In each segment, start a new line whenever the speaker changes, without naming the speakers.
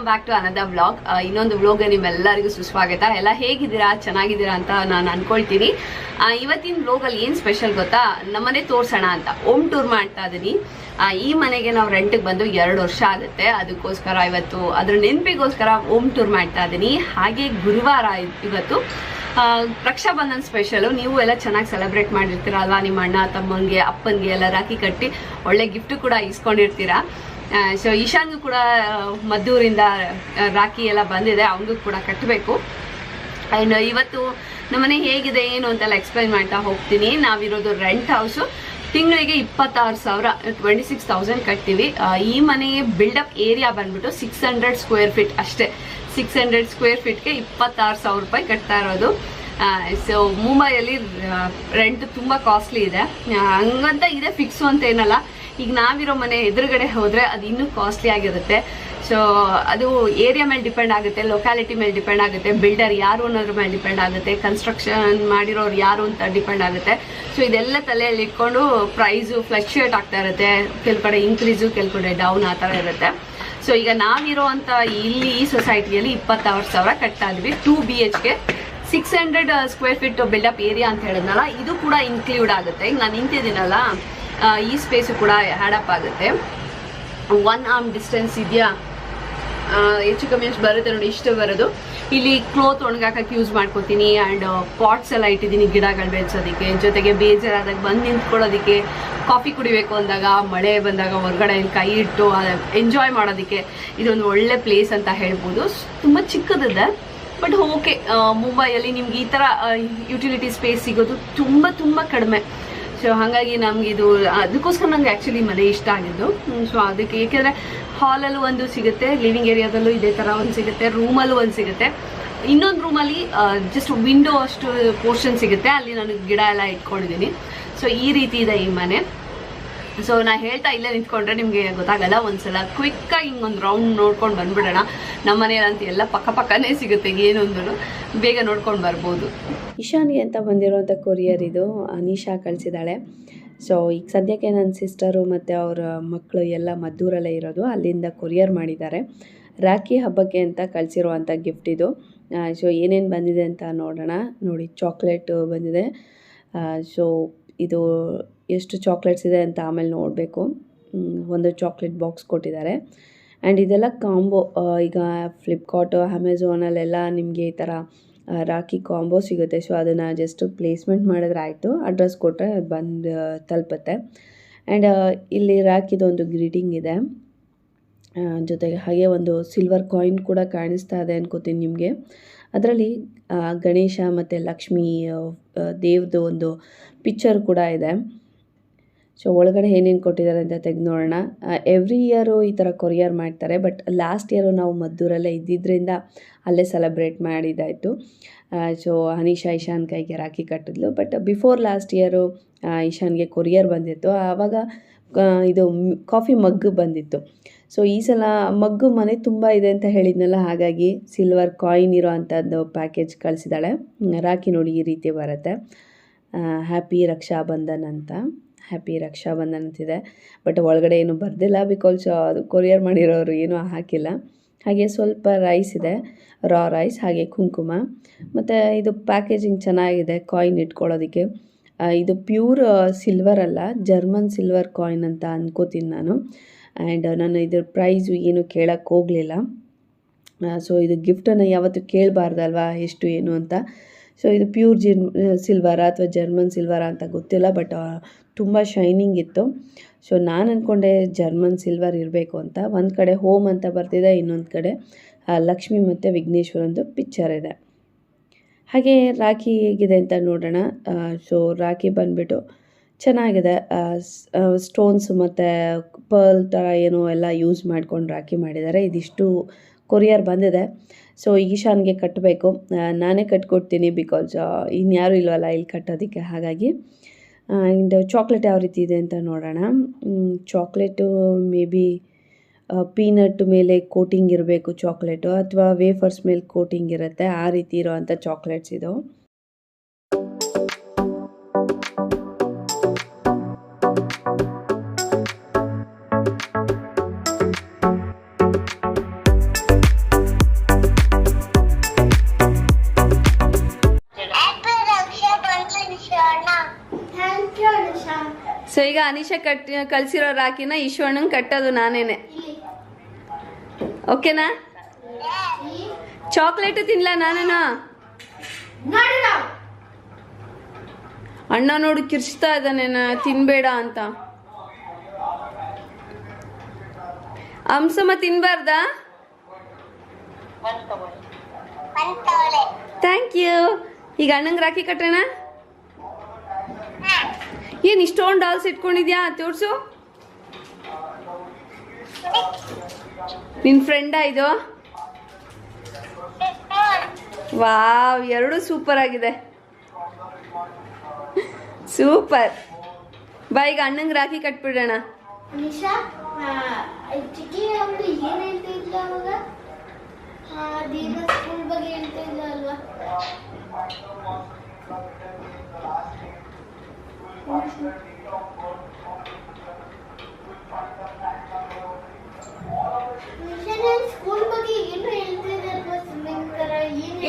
Welcome back to another vlog. ಇನ್ನೊಂದು vlog ನಿಮ್ಮೆಲ್ಲರಿಗೂ ಸುಸ್ವಾಗತ. ಎಲ್ಲ ಹೇಗಿದ್ದೀರಾ, ಚೆನ್ನಾಗಿದ್ದೀರಾ ಅಂತ ನಾನು ಅನ್ಕೊಳ್ತೀನಿ. ಇವತ್ತಿನ ವ್ಲಾಗ್ ಅಲ್ಲಿ ಏನ್ ಸ್ಪೆಷಲ್ ಗೊತ್ತಾ, ನಮ್ಮನೆ ತೋರ್ಸೋಣ ಅಂತ ಹೋಮ್ ಟೂರ್ ಮಾಡ್ತಾ ಇದೀನಿ. ಈ ಮನೆಗೆ ನಾವು ರೆಂಟ್ಗೆ ಬಂದು 2 ವರ್ಷ ಆಗುತ್ತೆ. ಅದಕ್ಕೋಸ್ಕರ ಇವತ್ತು ಅದ್ರ ನೆನಪಿಗೋಸ್ಕರ ಹೋಮ್ ಟೂರ್ ಮಾಡ್ತಾ ಇದೀನಿ. ಹಾಗೆ ಗುರುವಾರ ಇವತ್ತು ರಕ್ಷಾಬಂಧನ್ ಸ್ಪೆಷಲು. ನೀವು ಎಲ್ಲ ಚೆನ್ನಾಗಿ ಸೆಲೆಬ್ರೇಟ್ ಮಾಡಿರ್ತೀರಲ್ವಾ, ನಿಮ್ಮ ಅಣ್ಣ ತಮ್ಮಂಗೆ ಅಪ್ಪನಿಗೆ ಎಲ್ಲ ರಾಖಿ ಕಟ್ಟಿ ಒಳ್ಳೆ ಗಿಫ್ಟ್ ಕೂಡ ಇಸ್ಕೊಂಡಿರ್ತೀರಾ. ಸೊ ಈಶಾನ್ಗೂ ಕೂಡ ಮದ್ದೂರಿಂದ ರಾಖಿ ಎಲ್ಲ ಬಂದಿದೆ, ಅವನಿಗೂ ಕೂಡ ಕಟ್ಟಬೇಕು. ಆ್ಯಂಡ್ ಇವತ್ತು ನಮ್ಮನೆ ಹೇಗಿದೆ ಏನು ಅಂತೆಲ್ಲ ಎಕ್ಸ್ಪ್ಲೈನ್ ಮಾಡ್ತಾ ಹೋಗ್ತೀನಿ. ನಾವಿರೋದು ರೆಂಟ್ ಹೌಸು. ತಿಂಗಳಿಗೆ 26,000 26,000 ಕಟ್ತೀವಿ. ಈ ಮನೆಗೆ ಬಿಲ್ಡಪ್ ಏರಿಯಾ ಬಂದ್ಬಿಟ್ಟು 600 ಸ್ಕ್ವೇರ್ ಫೀಟ್ ಅಷ್ಟೇ. 600 ಸ್ಕ್ವೇರ್ ಫೀಟ್ಗೆ 26,000 ರೂಪಾಯಿ ಕಟ್ತಾ ಇರೋದು. ಸೊ ಮುಂಬೈಯಲ್ಲಿ ರೆಂಟ್ ತುಂಬ ಕಾಸ್ಟ್ಲಿ ಇದೆ. ಹಂಗಂತ ಇದೆ ಫಿಕ್ಸು ಅಂತ ಏನಲ್ಲ. ಈಗ ನಾವಿರೋ ಮನೆ ಎದುರುಗಡೆ ಹೋದರೆ ಅದು ಇನ್ನೂ ಕಾಸ್ಟ್ಲಿ ಆಗಿರುತ್ತೆ. ಸೊ ಅದು ಏರಿಯಾ ಮೇಲೆ ಡಿಪೆಂಡ್ ಆಗುತ್ತೆ, ಲೊಕ್ಯಾಲಿಟಿ ಮೇಲೆ ಡಿಪೆಂಡ್ ಆಗುತ್ತೆ, ಬಿಲ್ಡರ್ ಯಾರು ಅನ್ನೋದ್ರ ಮೇಲೆ ಡಿಪೆಂಡ್ ಆಗುತ್ತೆ, ಕನ್ಸ್ಟ್ರಕ್ಷನ್ ಮಾಡಿರೋರು ಯಾರು ಅಂತ ಡಿಪೆಂಡ್ ಆಗುತ್ತೆ. ಸೊ ಇದೆಲ್ಲ ತಲೆಯಲ್ಲಿ ಇಟ್ಕೊಂಡು ಪ್ರೈಸು ಫ್ಲಕ್ಚುಯೇಟ್ ಆಗ್ತಾ ಇರುತ್ತೆ. ಕೆಲವು ಕಡೆ ಇನ್ಕ್ರೀಸು, ಕೆಲವು ಕಡೆ ಡೌನ್ ಆ ಥರ ಇರುತ್ತೆ. ಸೊ ಈಗ ನಾವಿರೋ ಅಂಥ ಇಲ್ಲಿ ಈ ಸೊಸೈಟಿಯಲ್ಲಿ 26,000 ಕಟ್ತಾ ಇದ್ವಿ. 2 BHK 600 square feet built up area ಅಂತ ಹೇಳಿದ್ನಲ್ಲ, ಇದು ಕೂಡ ಇನ್ಕ್ಲೂಡ್ ಆಗುತ್ತೆ. ಈಗ ನಾನು ನಿಂತಿದ್ದೀನಲ್ಲ, ಈ ಸ್ಪೇಸು ಕೂಡ ಹ್ಯಾಡಪ್ ಆಗುತ್ತೆ. 1 arm ಡಿಸ್ಟೆನ್ಸ್ ಇದೆಯಾ, ಹೆಚ್ಚು ಕಮ್ಮಿ ಅಷ್ಟು ಬರುತ್ತೆ ನೋಡಿ, ಇಷ್ಟು ಬರೋದು. ಇಲ್ಲಿ ಕ್ಲೋತ್ ಒಣಗಾಕಕ್ಕೆ ಯೂಸ್ ಮಾಡ್ಕೋತೀನಿ. ಆ್ಯಂಡ್ ಪಾಟ್ಸ್ ಎಲ್ಲ ಇಟ್ಟಿದ್ದೀನಿ ಗಿಡಗಳು ಬೆಳೆಸೋದಕ್ಕೆ. ಜೊತೆಗೆ ಬೇಜಾರಾದಾಗ ಬಂದು ನಿಂತ್ಕೊಳ್ಳೋದಕ್ಕೆ, ಕಾಫಿ ಕುಡಿಬೇಕು ಅಂದಾಗ, ಮಳೆ ಬಂದಾಗ ಹೊರಗಡೆ ಕೈ ಇಟ್ಟು ಎಂಜಾಯ್ ಮಾಡೋದಕ್ಕೆ ಇದೊಂದು ಒಳ್ಳೆ ಪ್ಲೇಸ್ ಅಂತ ಹೇಳ್ಬೋದು. ತುಂಬ ಚಿಕ್ಕದಿದೆ, ಬಟ್ ಓಕೆ. ಮುಂಬೈಯಲ್ಲಿ ನಿಮ್ಗೆ ಈ ಥರ ಯುಟಿಲಿಟಿ ಸ್ಪೇಸ್ ಸಿಗೋದು ತುಂಬ ತುಂಬ ಕಡಿಮೆ. ಸೊ ಹಾಗಾಗಿ ನಮ್ಗೆ ಇದು ಅದಕ್ಕೋಸ್ಕರ ನಂಗೆ ಆ್ಯಕ್ಚುಲಿ ಮನೆ ಇಷ್ಟ ಆಗಿದ್ದು. ಸೊ ಅದಕ್ಕೆ, ಏಕೆಂದರೆ ಹಾಲಲ್ಲೂ ಒಂದು ಸಿಗುತ್ತೆ, ಲಿವಿಂಗ್ ಏರಿಯಾದಲ್ಲೂ ಇದೇ ಥರ ಒಂದು ಸಿಗುತ್ತೆ, ರೂಮಲ್ಲೂ ಒಂದು ಸಿಗುತ್ತೆ. ಇನ್ನೊಂದು ರೂಮಲ್ಲಿ ಜಸ್ಟ್ ವಿಂಡೋ ಅಷ್ಟು ಪೋರ್ಷನ್ ಸಿಗುತ್ತೆ, ಅಲ್ಲಿ ನಾನು ಗಿಡ ಎಲ್ಲ ಇಟ್ಕೊಂಡಿದ್ದೀನಿ. ಸೊ ಈ ರೀತಿ ಇದೆ ಈ ಮನೆ. ಸೊ ನಾ ಹೇಳ್ತಾ ಇಲ್ಲೇ ನಿಂತ್ಕೊಂಡ್ರೆ ನಿಮಗೆ ಗೊತ್ತಾಗಲ್ಲ. ಒಂದ್ಸಲ ಕ್ವಿಕ್ಕಾಗಿ ಹಿಂಗೊಂದು ರೌಂಡ್ ನೋಡ್ಕೊಂಡು ಬಂದ್ಬಿಡೋಣ. ನಮ್ಮ ಮನೆಯಲ್ಲಂತ ಎಲ್ಲ ಪಕ್ಕನೇ ಸಿಗುತ್ತೆ, ಏನೊಂದು ಬೇಗ ನೋಡ್ಕೊಂಡು ಬರ್ಬೋದು. ಇಶಾನ್ಗೆ ಅಂತ ಬಂದಿರೋಂಥ ಕೊರಿಯರ್ ಇದು ಅನೀಶಾ ಕಳಿಸಿದ್ದಾಳೆ. ಸೊ ಈಗ ಸದ್ಯಕ್ಕೆ ನನ್ನ ಸಿಸ್ಟರು ಮತ್ತು ಅವರ ಮಕ್ಕಳು ಎಲ್ಲ ಮದ್ದೂರಲ್ಲೇ ಇರೋದು, ಅಲ್ಲಿಂದ ಕೊರಿಯರ್ ಮಾಡಿದ್ದಾರೆ. ರಾಖಿ ಹಬ್ಬಕ್ಕೆ ಅಂತ ಕಳಿಸಿರುವಂಥ ಗಿಫ್ಟ್ ಇದು. ಸೊ ಏನೇನು ಬಂದಿದೆ ಅಂತ ನೋಡೋಣ. ನೋಡಿ, ಚಾಕ್ಲೇಟು ಬಂದಿದೆ. ಸೊ ಇದು ಎಷ್ಟು ಚಾಕ್ಲೇಟ್ಸ್ ಇದೆ ಅಂತ ಆಮೇಲೆ ನೋಡಬೇಕು. ಒಂದು ಚಾಕ್ಲೇಟ್ ಬಾಕ್ಸ್ ಕೊಟ್ಟಿದ್ದಾರೆ. ಆ್ಯಂಡ್ ಇದೆಲ್ಲ ಕಾಂಬೋ. ಈಗ ಫ್ಲಿಪ್ಕಾರ್ಟು, ಅಮೆಝಾನಲ್ಲೆಲ್ಲ ನಿಮಗೆ ಈ ಥರ ರಾಖಿ ಕಾಂಬೋ ಸಿಗುತ್ತೆ. ಸೊ ಅದನ್ನು ಜಸ್ಟ್ ಪ್ಲೇಸ್ಮೆಂಟ್ ಮಾಡಿದ್ರೆ ಆಯಿತು, ಅಡ್ರೆಸ್ ಕೊಟ್ಟರೆ ಅದು ಬಂದು ತಲುಪುತ್ತೆ. ಆ್ಯಂಡ್ ಇಲ್ಲಿ ರಾಖಿದೊಂದು ಗ್ರೀಟಿಂಗ್ ಇದೆ. ಜೊತೆಗೆ ಹಾಗೆ ಒಂದು ಸಿಲ್ವರ್ ಕಾಯಿನ್ ಕೂಡ ಕಾಣಿಸ್ತಾ ಇದೆ ಅನ್ಕೋತೀನಿ ನಿಮಗೆ. ಅದರಲ್ಲಿ ಗಣೇಶ ಮತ್ತು ಲಕ್ಷ್ಮೀ ದೇವ್ದು ಒಂದು ಪಿಕ್ಚರ್ ಕೂಡ ಇದೆ. ಸೊ ಒಳಗಡೆ ಏನೇನು ಕೊಟ್ಟಿದ್ದಾರೆ ಅಂತ ತೆಗೆದು ನೋಡೋಣ. ಎವ್ರಿ ಇಯರು ಈ ಥರ ಕೊರಿಯರ್ ಮಾಡ್ತಾರೆ, ಬಟ್ ಲಾಸ್ಟ್ ಇಯರು ನಾವು ಮದ್ದೂರಲ್ಲೇ ಇದ್ದಿದ್ದರಿಂದ ಅಲ್ಲೇ ಸೆಲೆಬ್ರೇಟ್ ಮಾಡಿದ್ದಾಯಿತು. ಸೊ ಅನೀಶಾ ಇಶಾನ್ ಕೈಗೆ ರಾಖಿ ಕಟ್ಟಿದ್ಲು. ಬಟ್ ಬಿಫೋರ್ ಲಾಸ್ಟ್ ಇಯರು ಇಶಾನ್ಗೆ ಕೊರಿಯರ್ ಬಂದಿತ್ತು. ಆವಾಗ ಇದು ಕಾಫಿ ಮಗ್ಗು ಬಂದಿತ್ತು. ಸೊ ಈ ಸಲ ಮಗ್ಗು ಮನೆ ತುಂಬ ಇದೆ ಅಂತ ಹೇಳಿದ್ನಲ್ಲ, ಹಾಗಾಗಿ ಸಿಲ್ವರ್ ಕಾಯಿನ್ ಇರೋ ಅಂಥದ್ದು ಪ್ಯಾಕೇಜ್ ಕಳಿಸಿದ್ದಾಳೆ. ರಾಖಿ ನೋಡಿ ಈ ರೀತಿ ಬರುತ್ತೆ. ಹ್ಯಾಪಿ ರಕ್ಷಾಬಂಧನ್ ಅಂತ, ಹ್ಯಾಪಿ ರಕ್ಷಾಬಂಧನ್ ಅಂತಿದೆ. ಬಟ್ ಒಳಗಡೆ ಏನು ಬರ್ದಿಲ್ಲ, ಬಿಕಾಸ್ ಅದು ಕೊರಿಯರ್ ಮಾಡಿರೋರು ಏನೂ ಹಾಕಿಲ್ಲ. ಹಾಗೆ ಸ್ವಲ್ಪ ರೈಸ್ ಇದೆ, ರಾ ರೈಸ್, ಹಾಗೆ ಕುಂಕುಮ. ಮತ್ತು ಇದು ಪ್ಯಾಕೇಜಿಂಗ್ ಚೆನ್ನಾಗಿದೆ ಕಾಯಿನ್ ಇಟ್ಕೊಳ್ಳೋದಕ್ಕೆ. ಇದು ಪ್ಯೂರ್ ಸಿಲ್ವರ್ ಅಲ್ಲ, ಜರ್ಮನ್ ಸಿಲ್ವರ್ ಕಾಯಿನ್ ಅಂತ ಅನ್ಕೋತೀನಿ ನಾನು. ಆ್ಯಂಡ್ ನಾನು ಇದ್ರ ಪ್ರೈಸು ಏನು ಕೇಳೋಕ್ಕೆ ಹೋಗಲಿಲ್ಲ. ಸೊ ಇದು ಗಿಫ್ಟನ್ನು ಯಾವತ್ತೂ ಕೇಳಬಾರ್ದಲ್ವಾ ಎಷ್ಟು ಏನು ಅಂತ. ಸೊ ಇದು ಪ್ಯೂರ್ ಸಿಲ್ವರಾ ಅಥವಾ ಜರ್ಮನ್ ಸಿಲ್ವರಾ ಅಂತ ಗೊತ್ತಿಲ್ಲ, ಬಟ್ ತುಂಬ ಶೈನಿಂಗ್ ಇತ್ತು. ಸೊ ನಾನು ಅಂದ್ಕೊಂಡೆ ಜರ್ಮನ್ ಸಿಲ್ವರ್ ಇರಬೇಕು ಅಂತ. ಒಂದು ಕಡೆ ಹೋಮ್ ಅಂತ ಬರ್ತಿದೆ, ಇನ್ನೊಂದು ಕಡೆ ಲಕ್ಷ್ಮಿ ಮತ್ತು ವಿಘ್ನೇಶ್ವರಂದು ಪಿಕ್ಚರ್ ಇದೆ. ಹಾಗೆ ರಾಖಿ ಹೇಗಿದೆ ಅಂತ ನೋಡೋಣ. ಸೊ ರಾಖಿ ಬಂದುಬಿಟ್ಟು ಚೆನ್ನಾಗಿದೆ. ಸ್ಟೋನ್ಸ್ ಮತ್ತು ಪರ್ಲ್ ಥರ ಏನೋ ಎಲ್ಲ ಯೂಸ್ ಮಾಡ್ಕೊಂಡು ರಾಖಿ ಮಾಡಿದ್ದಾರೆ. ಇದಿಷ್ಟು ಕೊರಿಯರ್ ಬಂದಿದೆ. ಸೊ ಈಶಾನ್ಗೆ ಕಟ್ಟಬೇಕು, ನಾನೇ ಕಟ್ಕೊಡ್ತೀನಿ, ಬಿಕಾಸ್ ಇನ್ಯಾರೂ ಇಲ್ವಲ್ಲ ಇಲ್ಲಿ ಕಟ್ಟೋದಕ್ಕೆ. ಹಾಗಾಗಿ ಆ್ಯಂಡ್ ಚಾಕ್ಲೇಟ್ ಯಾವ ರೀತಿ ಇದೆ ಅಂತ ನೋಡೋಣ. ಚಾಕ್ಲೇಟು ಮೇ ಬಿ ಪೀನಟ್ ಮೇಲೆ ಕೋಟಿಂಗ್ ಇರಬೇಕು ಚಾಕ್ಲೇಟು, ಅಥವಾ ವೇಫರ್ಸ್ ಮೇಲೆ ಕೋಟಿಂಗ್ ಇರುತ್ತೆ, ಆ ರೀತಿ ಇರೋವಂಥ ಚಾಕ್ಲೇಟ್ಸ್ ಇದು. ಸೊ ಈಗ ಅನಿಶಾ ಕಳ್ಸಿರೋ ರಾಖಿನ ಈಶ್ವಣ್ಣಂಗೆ ಕಟ್ಟೋದು ನಾನೇನೆ. ಓಕೆನಾ? ಚಾಕ್ಲೇಟ್ ತಿನ್ಲ ನಾನೇನಾ? ಅಣ್ಣ ನೋಡು ಕಿರ್ಚ್ತಾ ಇದ್ದಾನೇನ ತಿನ್ಬೇಡ ಅಂತ. ಹಂಸಮ್ಮ ತಿನ್ಬಾರ್ದಾ? Thank you. ಈಗ ಅಣ್ಣಂಗೆ ರಾಖಿ ಕಟ್ಟೋಣ. ಏನ್ ಇಷ್ಟೊಂದು ಡಾಲ್ಸ್ ಇಟ್ಕೊಂಡಿದ್ಯಾ? ತೋರ್ಸು. ನಿನ್ ಫ್ರೆಂಡಾ ಇದು? ವಾವ್, ಎರಡು ಸೂಪರ್ ಆಗಿದೆ. ಸೂಪರ್. ಬಾ ಈಗ ಅಣ್ಣಂಗೆ ರಾಖಿ ಕಟ್ಬಿಡೋಣ.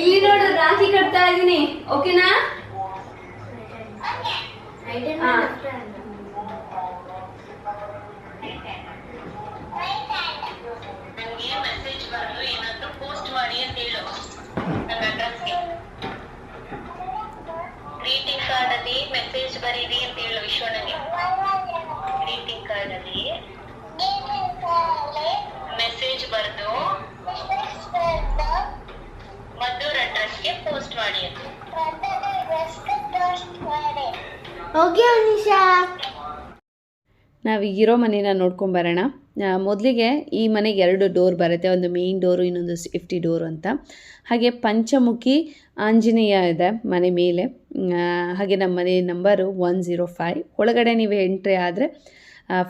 ಇಲ್ಲಿ ನೋಡು ರಾಖಿ ಕಟ್ತಾ ಇದೀನಿ. ಓಕೆನಾ?
ಗ್ರೀಟಿಂಗ್ ಕಾರ್ಡ್ ಅಲ್ಲಿ ಮೆಸೇಜ್ ಬರೀರಿ ಅಂತ ಹೇಳು ವಿಶ್ವನಿಗೆ. ಗ್ರೀಟಿಂಗ್ ಕಾರ್ಡ್ ಅಲ್ಲಿ ಮೆಸೇಜ್ ಬರೆದು ಮದ್ದೂರ್ ಅಡ್ರೆಸ್ಗೆ ಪೋಸ್ಟ್ ಮಾಡಿ ಅಂತ.
ಓಕೆ ಅನಿಶಾ.
ನಾವೀಗಿರೋ ಮನೇನ ನೋಡ್ಕೊಂಬರೋಣ. ಮೊದಲಿಗೆ ಈ ಮನೆಗೆ 2 ಡೋರ್ ಬರುತ್ತೆ. ಒಂದು ಮೇನ್ ಡೋರು, ಇನ್ನೊಂದು ಸೇಫ್ಟಿ ಡೋರು ಅಂತ. ಹಾಗೆ ಪಂಚಮುಖಿ ಆಂಜನೇಯ ಇದೆ ಮನೆ ಮೇಲೆ. ಹಾಗೆ ನಮ್ಮ ಮನೆ ನಂಬರು 105. ಒಳಗಡೆ ನೀವು ಎಂಟ್ರಿ ಆದರೆ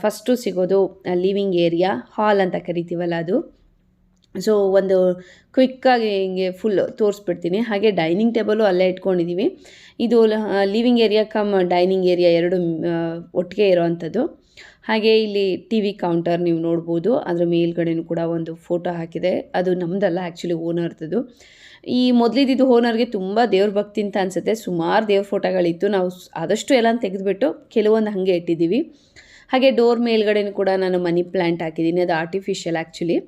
ಫಸ್ಟು ಸಿಗೋದು ಲಿವಿಂಗ್ ಏರಿಯಾ, ಹಾಲ್ ಅಂತ ಕರಿತೀವಲ್ಲ ಅದು. ಸೊ ಒಂದು ಕ್ವಿಕ್ಕಾಗಿ ಹಿಂಗೆ ಫುಲ್ ತೋರಿಸ್ಬಿಡ್ತೀನಿ. ಹಾಗೆ ಡೈನಿಂಗ್ ಟೇಬಲು ಅಲ್ಲೇ ಇಟ್ಕೊಂಡಿದ್ದೀವಿ. ಇದು living area come dining area ಎರಡು ಒಟ್ಟಿಗೆ ಇರೋವಂಥದ್ದು. ಹಾಗೆ ಇಲ್ಲಿ ಟಿ ವಿ ಕೌಂಟರ್ ನೀವು ನೋಡ್ಬೋದು. ಅದರ ಮೇಲ್ಗಡೆನೂ ಕೂಡ ಒಂದು ಫೋಟೋ ಹಾಕಿದೆ. ಅದು ನಮ್ಮದಲ್ಲ, ಆ್ಯಕ್ಚುಲಿ ಓನರ್ದು. ಈ ಮೊದಲಿದ್ದು ಓನರ್ಗೆ ತುಂಬ ದೇವ್ರ ಭಕ್ತಿ ಅಂತ ಅನಿಸುತ್ತೆ. ಸುಮಾರು ದೇವ್ರ ಫೋಟೋಗಳಿತ್ತು. ನಾವು ಆದಷ್ಟು ಎಲ್ಲ ತೆಗೆದುಬಿಟ್ಟು ಕೆಲವೊಂದು ಹಾಗೆ ಇಟ್ಟಿದ್ದೀವಿ. ಹಾಗೆ ಡೋರ್ ಮೇಲ್ಗಡೆನೂ ಕೂಡ ನಾನು ಮನಿ ಪ್ಲ್ಯಾಂಟ್ ಹಾಕಿದ್ದೀನಿ. ಅದು ಆರ್ಟಿಫಿಷಿಯಲ್ ಆ್ಯಕ್ಚುಲಿ.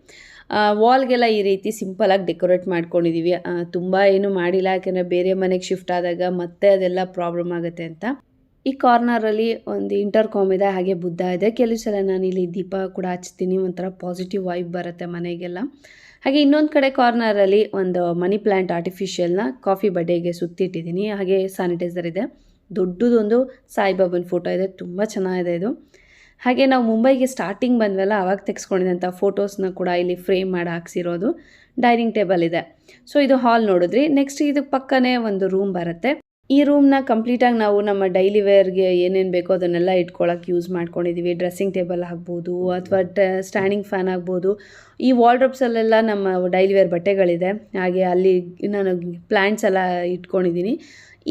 ವಾಲ್ಗೆಲ್ಲ ಈ ರೀತಿ ಸಿಂಪಲಾಗಿ ಡೆಕೋರೇಟ್ ಮಾಡ್ಕೊಂಡಿದ್ದೀವಿ. ತುಂಬ ಏನೂ ಮಾಡಿಲ್ಲ, ಯಾಕೆಂದರೆ ಬೇರೆ ಮನೆಗೆ ಶಿಫ್ಟ್ ಆದಾಗ ಮತ್ತೆ ಅದೆಲ್ಲ ಪ್ರಾಬ್ಲಮ್ ಆಗುತ್ತೆ ಅಂತ. ಈ ಕಾರ್ನರಲ್ಲಿ ಒಂದು ಇಂಟರ್ಕಾಮ್ ಇದೆ, ಹಾಗೆ ಬುದ್ಧ ಇದೆ. ಕೆಲವು ಸಲ ನಾನು ಇಲ್ಲಿ ದೀಪ ಕೂಡ ಹಚ್ತೀನಿ, ಒಂಥರ ಪಾಸಿಟಿವ್ ವೈಬ್ ಬರುತ್ತೆ ಮನೆಗೆಲ್ಲ. ಹಾಗೆ ಇನ್ನೊಂದು ಕಡೆ ಕಾರ್ನರಲ್ಲಿ ಒಂದು ಮನಿ ಪ್ಲ್ಯಾಂಟ್ ಆರ್ಟಿಫಿಷಿಯಲ್ನ ಕಾಫಿ ಬಡ್ಡೆಗೆ ಸುತ್ತಿಟ್ಟಿದ್ದೀನಿ. ಹಾಗೆ ಸ್ಯಾನಿಟೈಸರ್ ಇದೆ. ದೊಡ್ಡದೊಂದು ಸಾಯಿಬಾಬನ ಫೋಟೋ ಇದೆ, ತುಂಬ ಚೆನ್ನಾಗಿದೆ ಇದು. ಹಾಗೆ ನಾವು ಮುಂಬೈಗೆ ಸ್ಟಾರ್ಟಿಂಗ್ ಬಂದ್ವಲ್ಲ, ಆವಾಗ ತೆಗೆಸ್ಕೊಂಡಿದ್ದಂಥ ಫೋಟೋಸ್ನ ಕೂಡ ಇಲ್ಲಿ ಫ್ರೇಮ್ ಮಾಡಿ ಹಾಕ್ಸಿರೋದು. ಡೈನಿಂಗ್ ಟೇಬಲ್ ಇದೆ. ಸೊ ಇದು ಹಾಲ್ ನೋಡಿದ್ರಿ. ನೆಕ್ಸ್ಟ್ ಇದು ಪಕ್ಕನೇ ಒಂದು ರೂಮ್ ಬರುತ್ತೆ. ಈ ರೂಮ್ನ ಕಂಪ್ಲೀಟಾಗಿ ನಾವು ನಮ್ಮ ಡೈಲಿ ವೇರ್ಗೆ ಏನೇನು ಬೇಕೋ ಅದನ್ನೆಲ್ಲ ಇಟ್ಕೊಳ್ಳೋಕೆ ಯೂಸ್ ಮಾಡ್ಕೊಂಡಿದ್ದೀವಿ. ಡ್ರೆಸ್ಸಿಂಗ್ ಟೇಬಲ್ ಆಗ್ಬೋದು, ಅಥವಾ ಸ್ಟ್ಯಾಂಡಿಂಗ್ ಫ್ಯಾನ್ ಆಗ್ಬೋದು. ಈ ವಾರ್ಡ್ರೋಬ್ಸಲ್ಲೆಲ್ಲ ನಮ್ಮ ಡೈಲಿ ವೇರ್ ಬಟ್ಟೆಗಳಿದೆ. ಹಾಗೆ ಅಲ್ಲಿ ನಾನು ಪ್ಲ್ಯಾಂಟ್ಸ್ ಎಲ್ಲ ಇಟ್ಕೊಂಡಿದ್ದೀನಿ.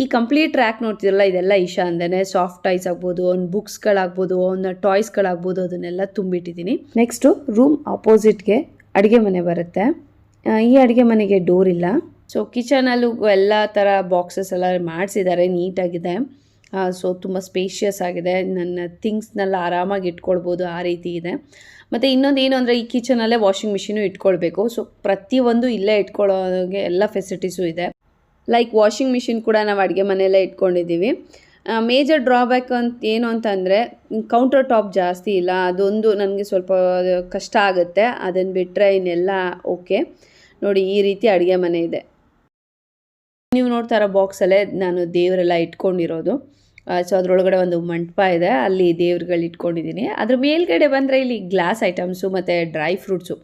ಈ ಕಂಪ್ಲೀಟ್ ರ್ಯಾಕ್ ನೋಡ್ತಿರಲ್ಲ, ಇದೆಲ್ಲ ಇಶಾ ಅಂದೇ. ಸಾಫ್ಟ್ ಟಾಯ್ಸ್ ಆಗ್ಬೋದು, ಒಂದು ಬುಕ್ಸ್ಗಳಾಗ್ಬೋದು, ಒಂದು ಟಾಯ್ಸ್ಗಳಾಗ್ಬೋದು, ಅದನ್ನೆಲ್ಲ ತುಂಬಿಟ್ಟಿದ್ದೀನಿ. ನೆಕ್ಸ್ಟು ರೂಮ್ ಆಪೋಸಿಟ್ಗೆ ಅಡುಗೆ ಮನೆ ಬರುತ್ತೆ. ಈ ಅಡುಗೆ ಮನೆಗೆ ಡೋರ್ ಇಲ್ಲ. ಸೊ ಕಿಚನಲ್ಲೂ ಎಲ್ಲ ಥರ ಬಾಕ್ಸಸ್ ಎಲ್ಲ ಮಾಡಿಸಿದ್ದಾರೆ, ನೀಟಾಗಿದೆ. ಸೊ ತುಂಬ ಸ್ಪೇಷಿಯಸ್ ಆಗಿದೆ. ನನ್ನ ಥಿಂಗ್ಸ್ನೆಲ್ಲ ಆರಾಮಾಗಿ ಇಟ್ಕೊಳ್ಬೋದು, ಆ ರೀತಿ ಇದೆ. ಮತ್ತು ಇನ್ನೊಂದು ಏನು ಅಂದರೆ, ಈ ಕಿಚನಲ್ಲೇ ವಾಷಿಂಗ್ ಮಿಷಿನು ಇಟ್ಕೊಳ್ಬೇಕು. ಸೊ ಪ್ರತಿಯೊಂದು ಇಲ್ಲೇ ಇಟ್ಕೊಳ್ಳೋಗೆ ಎಲ್ಲ ಫೆಸಿಲಿಟೀಸು ಇದೆ. ಲೈಕ್ ವಾಷಿಂಗ್ ಮಿಷಿನ್ ಕೂಡ ನಾವು ಅಡುಗೆ ಮನೆಯಲ್ಲೇ ಇಟ್ಕೊಂಡಿದ್ದೀವಿ. ಮೇಜರ್ ಡ್ರಾಬ್ಯಾಕ್ ಅಂತ ಏನು ಅಂತಂದರೆ, ಕೌಂಟರ್ ಟಾಪ್ ಜಾಸ್ತಿ ಇಲ್ಲ. ಅದೊಂದು ನನಗೆ ಸ್ವಲ್ಪ ಕಷ್ಟ ಆಗುತ್ತೆ. ಅದನ್ನು ಬಿಟ್ಟರೆ ಇನ್ನೆಲ್ಲ ಓಕೆ. ನೋಡಿ, ಈ ರೀತಿ ಅಡುಗೆ ಮನೆ ಇದೆ. ನೀವು ನೋಡ್ತಾ ಇರೋ ಬಾಕ್ಸಲ್ಲೇ ನಾನು ದೇವರೆಲ್ಲ ಇಟ್ಕೊಂಡಿರೋದು. ಸೊ ಅದರೊಳಗಡೆ ಒಂದು ಮಂಟಪ ಇದೆ, ಅಲ್ಲಿ ದೇವ್ರುಗಳು ಇಟ್ಕೊಂಡಿದ್ದೀನಿ. ಅದ್ರ ಮೇಲ್ಗಡೆ ಬಂದರೆ ಇಲ್ಲಿ ಗ್ಲಾಸ್ ಐಟಮ್ಸು ಮತ್ತು ಡ್ರೈ ಫ್ರೂಟ್ಸು.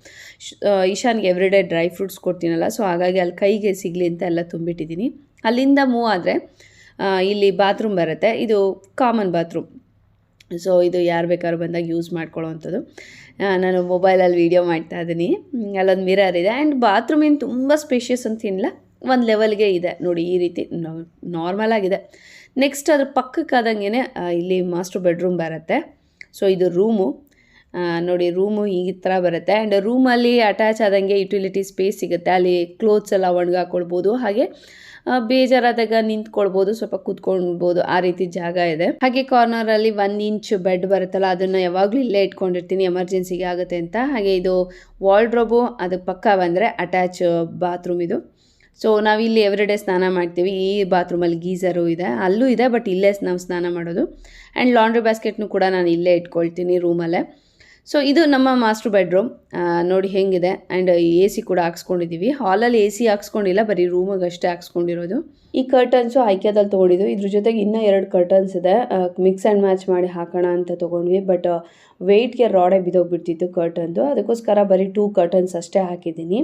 ಈಶಾನ್ಗೆ ಎವ್ರಿಡೇ ಡ್ರೈ ಫ್ರೂಟ್ಸ್ ಕೊಡ್ತೀನಲ್ಲ, ಸೊ ಹಾಗಾಗಿ ಅಲ್ಲಿ ಕೈಗೆ ಸಿಗಲಿ ಅಂತ ಎಲ್ಲ ತುಂಬಿಟ್ಟಿದ್ದೀನಿ. ಅಲ್ಲಿಂದ ಮೂವ್ ಆದರೆ ಇಲ್ಲಿ ಬಾತ್ರೂಮ್ ಬರುತ್ತೆ. ಇದು ಕಾಮನ್ ಬಾತ್ರೂಮ್. ಸೊ ಇದು ಯಾರು ಬೇಕಾದ್ರೂ ಬಂದಾಗ ಯೂಸ್ ಮಾಡ್ಕೊಳ್ಳೋವಂಥದ್ದು. ನಾನು ಮೊಬೈಲಲ್ಲಿ ವೀಡಿಯೋ ಮಾಡ್ತಾ ಇದ್ದೀನಿ. ಅಲ್ಲೊಂದು ಮಿರರ್ ಇದೆ. ಆ್ಯಂಡ್ ಬಾತ್ರೂಮಿನ ತುಂಬ ಸ್ಪೇಷಿಯಸ್ ಅಂತಿಲ್ಲ, ಒಂದು ಲೆವೆಲ್ಗೆ ಇದೆ ನೋಡಿ. ಈ ರೀತಿ ನಾರ್ಮಲ್ ಆಗಿದೆ. ನೆಕ್ಸ್ಟ್ ಅದ್ರ ಪಕ್ಕಕ್ಕಾದಂಗೆ ಇಲ್ಲಿ ಮಾಸ್ಟರ್ ಬೆಡ್ರೂಮ್ ಬರುತ್ತೆ. ಸೊ ಇದು ರೂಮು. ನೋಡಿ ರೂಮು ಈ ಥರ ಬರುತ್ತೆ. ಆ್ಯಂಡ್ ರೂಮಲ್ಲಿ ಅಟ್ಯಾಚ್ ಆದಂಗೆ ಯುಟಿಲಿಟಿ ಸ್ಪೇಸ್ ಸಿಗುತ್ತೆ. ಅಲ್ಲಿ ಕ್ಲೋತ್ಸ್ ಎಲ್ಲ ಒಣಗಾಕೊಳ್ಬೋದು, ಹಾಗೆ ಬೇಜಾರಾದಾಗ ನಿಂತ್ಕೊಳ್ಬೋದು, ಸ್ವಲ್ಪ ಕೂತ್ಕೊಳ್ಬೋದು, ಆ ರೀತಿ ಜಾಗ ಇದೆ. ಹಾಗೆ ಕಾರ್ನರಲ್ಲಿ 1 ಇಂಚ್ ಬೆಡ್ ಬರುತ್ತಲ್ಲ, ಅದನ್ನು ಯಾವಾಗಲೂ ಇಲ್ಲೇ ಇಟ್ಕೊಂಡಿರ್ತೀನಿ, ಎಮರ್ಜೆನ್ಸಿಗೆ ಆಗುತ್ತೆ ಅಂತ. ಹಾಗೆ ಇದು ವಾರ್ಡ್ರೋಬು, ಅದಕ್ಕೆ ಪಕ್ಕ ಬಂದರೆ ಅಟ್ಯಾಚ್ ಬಾತ್ರೂಮ್ ಇದು. ಸೊ ನಾವಿಲ್ಲಿ ಎವ್ರಿಡೇ ಸ್ನಾನ ಮಾಡ್ತೀವಿ. ಈ ಬಾತ್ರೂಮಲ್ಲಿ ಗೀಝರು ಇದೆ, ಅಲ್ಲೂ ಇದೆ, ಬಟ್ ಇಲ್ಲೇ ನಾವು ಸ್ನಾನ ಮಾಡೋದು. ಆ್ಯಂಡ್ ಲಾಂಡ್ರಿ ಬ್ಯಾಸ್ಕೆಟ್ನು ಕೂಡ ನಾನು ಇಲ್ಲೇ ಇಟ್ಕೊಳ್ತೀನಿ ರೂಮಲ್ಲೇ. ಸೊ ಇದು ನಮ್ಮ ಮಾಸ್ಟರ್ ಬೆಡ್ರೂಮ್. ನೋಡಿ ಹೇಗಿದೆ. ಆ್ಯಂಡ್ AC ಕೂಡ ಹಾಕ್ಸ್ಕೊಂಡಿದ್ದೀವಿ. ಹಾಲಲ್ಲಿ AC ಹಾಕ್ಸ್ಕೊಂಡಿಲ್ಲ, ಬರೀ ರೂಮಿಗೆ ಅಷ್ಟೇ ಹಾಕ್ಸ್ಕೊಂಡಿರೋದು. ಈ ಕರ್ಟನ್ಸು ಐಕ್ಯಾದಲ್ಲಿ ತೊಗೊಂಡಿದ್ದು. ಇದ್ರ ಜೊತೆಗೆ ಇನ್ನೂ 2 ಕರ್ಟನ್ಸ್ ಇದೆ, ಮಿಕ್ಸ್ ಆ್ಯಂಡ್ ಮ್ಯಾಚ್ ಮಾಡಿ ಹಾಕೋಣ ಅಂತ ತೊಗೊಂಡ್ವಿ. ಬಟ್ ವೆಯ್ಟ್ಗೆ ರಾಡೇ ಬಿದ್ದೋಗ್ಬಿಡ್ತಿತ್ತು ಕರ್ಟನ್ದು, ಅದಕ್ಕೋಸ್ಕರ ಬರೀ 2 ಕರ್ಟನ್ಸ್ ಅಷ್ಟೇ ಹಾಕಿದ್ದೀನಿ.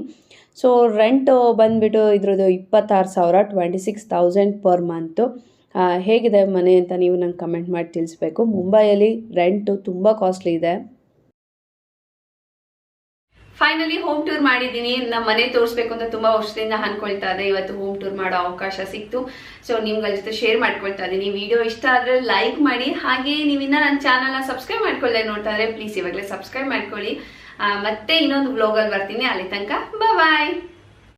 ಸೊ ರೆಂಟ್ ಬಂದುಬಿಟ್ಟು ಇದ್ರದ್ದು 26,000, 26,000 ಪರ್ ಮಂತು. ಹೇಗಿದೆ ಮನೆ ಅಂತ ನೀವು ನಂಗೆ ಕಮೆಂಟ್ ಮಾಡಿ ತಿಳಿಸ್ಬೇಕು. ಮುಂಬೈಯಲ್ಲಿ ರೆಂಟು ತುಂಬ ಕಾಸ್ಟ್ಲಿ ಇದೆ. ಫೈನಲಿ ಹೋಮ್ ಟೂರ್ ಮಾಡಿದ್ದೀನಿ. ನಮ್ಮ ಮನೆ ತೋರಿಸ್ಬೇಕು ಅಂತ ತುಂಬಾ ವರ್ಷದಿಂದ ಅನ್ಕೊಳ್ತಾ ಇದ್ದೆ. ಇವತ್ತು ಹೋಮ್ ಟೂರ್ ಮಾಡೋ ಅವಕಾಶ ಸಿಕ್ತು. ಸೊ ನಿಮ್ಗಳ ಜೊತೆ ಶೇರ್ ಮಾಡ್ಕೊಳ್ತಾ ಇದ್ದೀನಿ. ವಿಡಿಯೋ ಇಷ್ಟ ಆದ್ರೆ ಲೈಕ್ ಮಾಡಿ. ಹಾಗೆ ನೀವಿನ್ನ ನನ್ನ ಚಾನಲ್ನ ಸಬ್ಸ್ಕ್ರೈಬ್ ಮಾಡ್ಕೊಳ್ಳೆ ನೋಡ್ತಾ ಇದ್ರೆ ಪ್ಲೀಸ್ ಇವಾಗಲೇ ಸಬ್ಸ್ಕ್ರೈಬ್ ಮಾಡ್ಕೊಳ್ಳಿ. ಮತ್ತೆ ಇನ್ನೊಂದು ವ್ಲಾಗಲ್ಲಿ ಬರ್ತೀನಿ. ಅಲ್ಲಿ ತನಕ ಬಾಯ್.